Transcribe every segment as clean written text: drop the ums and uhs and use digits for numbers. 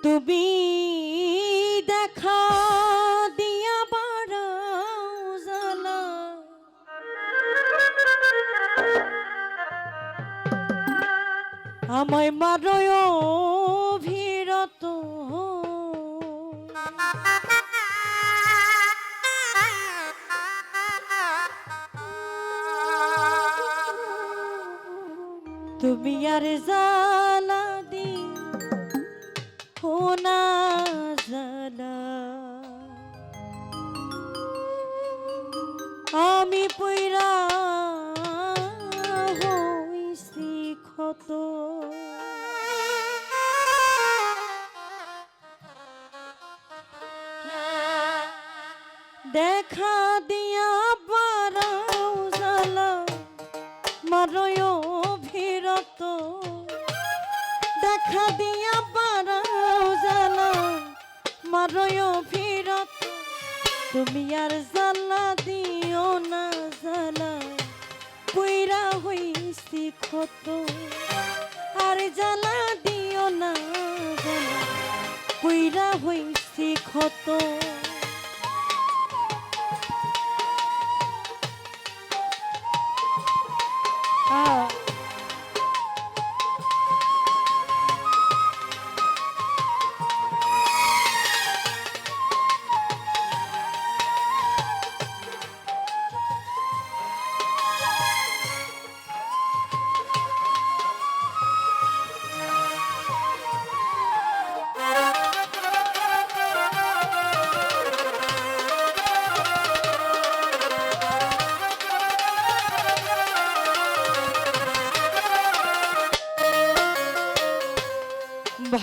তুমি দেখা দিয়া বাড়াও জ্বালা, আমায় মারয় অভিরত। তুমি আর জ্বালা দি না জ্বালা, আমি পইরা হইছি ক্ষত। দেখা দিয়া বাড়াও জ্বালা, মারয় অভিরত। দেখা দিয়া বাড়াও জ্বালা, মারয় অভিরত। তুমি আর জ্বালা দিও না জ্বালা, পুইরা হইছি ক্ষত। আর জ্বালা দিও না জ্বালা, পুইরা হইছি ক্ষত।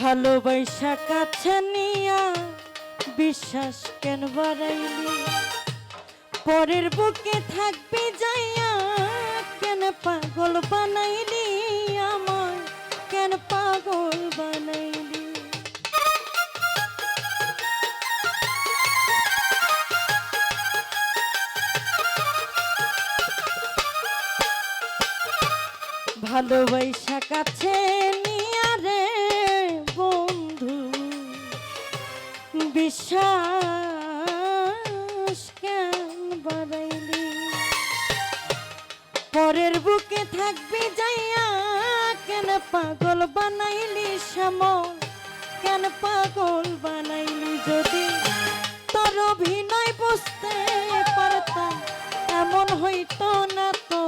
ভালোবাসা কাছে নিয়া বিশ্বাস কেন বাড়াইলি, পরের বুকে থাকবি যাইয়া কেন পাগল বানাইলি, আমার কেন পাগল বানাইলি। ভালোবাসা কাছে নিয়া রে বন্ধু বিশ্বাস কেন বাড়াইলি, পরের বুকে থাকবি যাইয়া কেন পাগল বানাইলি, শ্যামল কেন পাগল বানাইলি। যদি তোর অভিনয় বুঝতে পারতাম এমন হইতো না তো।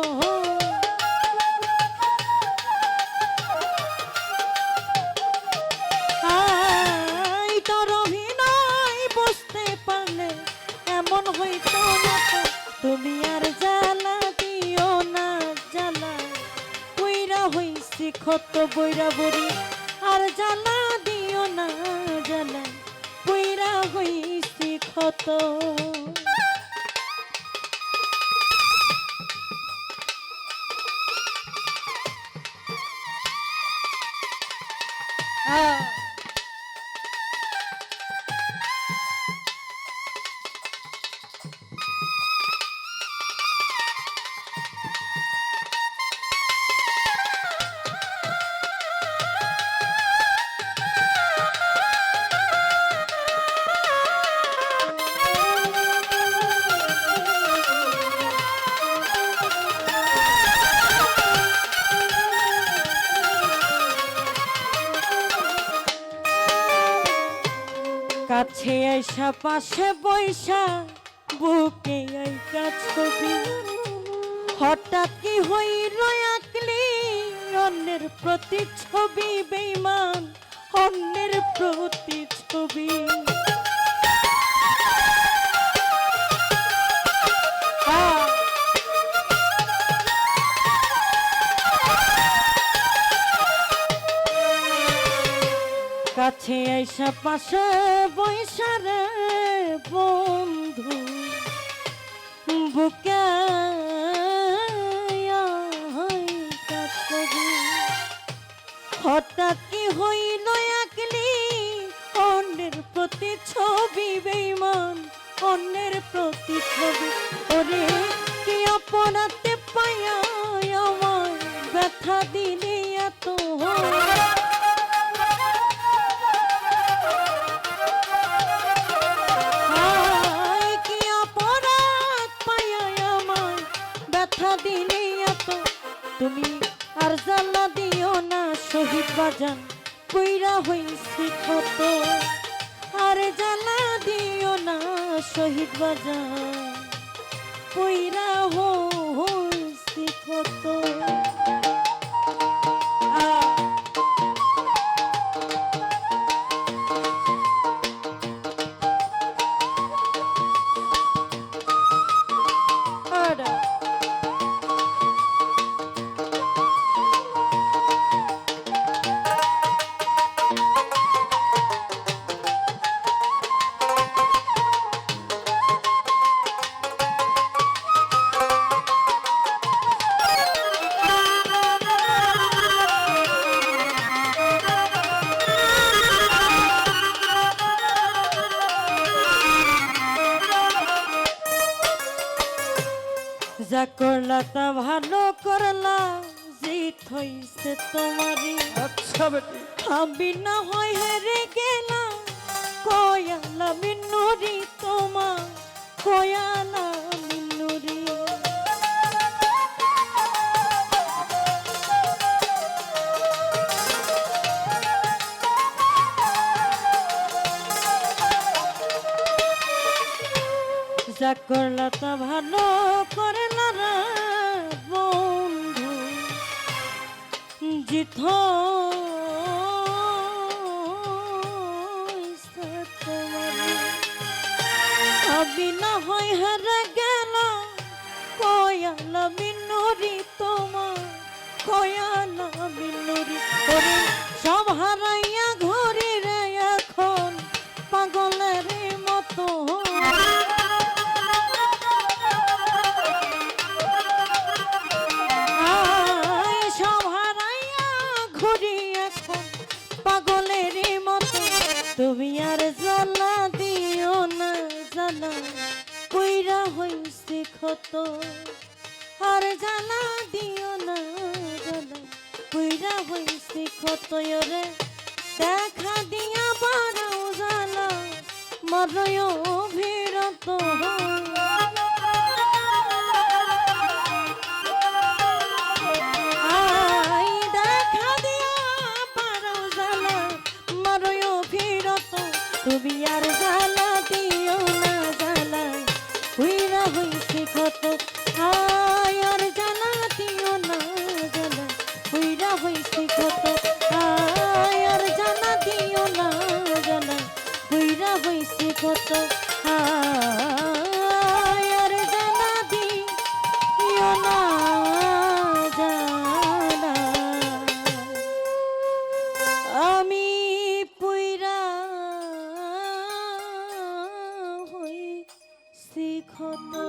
হইতো না তো, তুমি আর জ্বালা দিও না জ্বালা, বইরা হইছি ক্ষত বইরা বড়ি। আর জ্বালা দিও না জ্বালা, বইরা হইছি ক্ষত। কাছে আইসা পাশে বৈশা বুকে আইকা ছবি, হঠাৎ কি হইল আঁকলি অন্যের প্রতি ছবি, বেঈমান অন্যের প্রতি ছবি। কাছে আইসা পাশে বৈশা রে বন্ধু বুকে হঠাৎ কি হইল আঁকলি অন্যের প্রতি ছবি, বেঈমান অন্যের প্রতি ছবি। ওরে কি অপরাধে পাইয়া আমার ব্যথা দিলি এত, বাজান কইরা হইছি ক্ষত আর জ্বালা দিও না শহীদ বাজান কইরা হইছি ক্ষত যা করলা তা ভালো করলা জিত হইছে তোমারই আচ্ছা বেটি আমি না হয় হেরে গেলাম কয়ালা মিন্নুরি তোমা কয়ালা মিন্নুরি যা করলা তা ভালো করলা রে বন্ধু জিত আমি না হয় হারা গেল কয়ালা মিন্নুরি তোমা কয়ালা মিন্নুরি ওরে সব হারাইয়া ঘুরি রে এখন পাগলের মতো পাগলের মতো তুমি আর জ্বালা দিও না জ্বালা কইরা হইছে ক্ষত আর জ্বালা দিও না জ্বালা কইরা হইছে ক্ষত রে দেখা দিয়া বাড়াও জ্বালা মরয় ভিড়ত তুমি আর জ্বালা দিও না জ্বালা কইরা হইছে ক্ষত আয় আর জ্বালা দিও না জ্বালা কইরা হইছে ক্ষত আয় আর জ্বালা দিও না জ্বালা কইরা হইছে ক্ষত আয় আর জ্বালা দিও না জ্বালা আমি পুইরা ক্ষত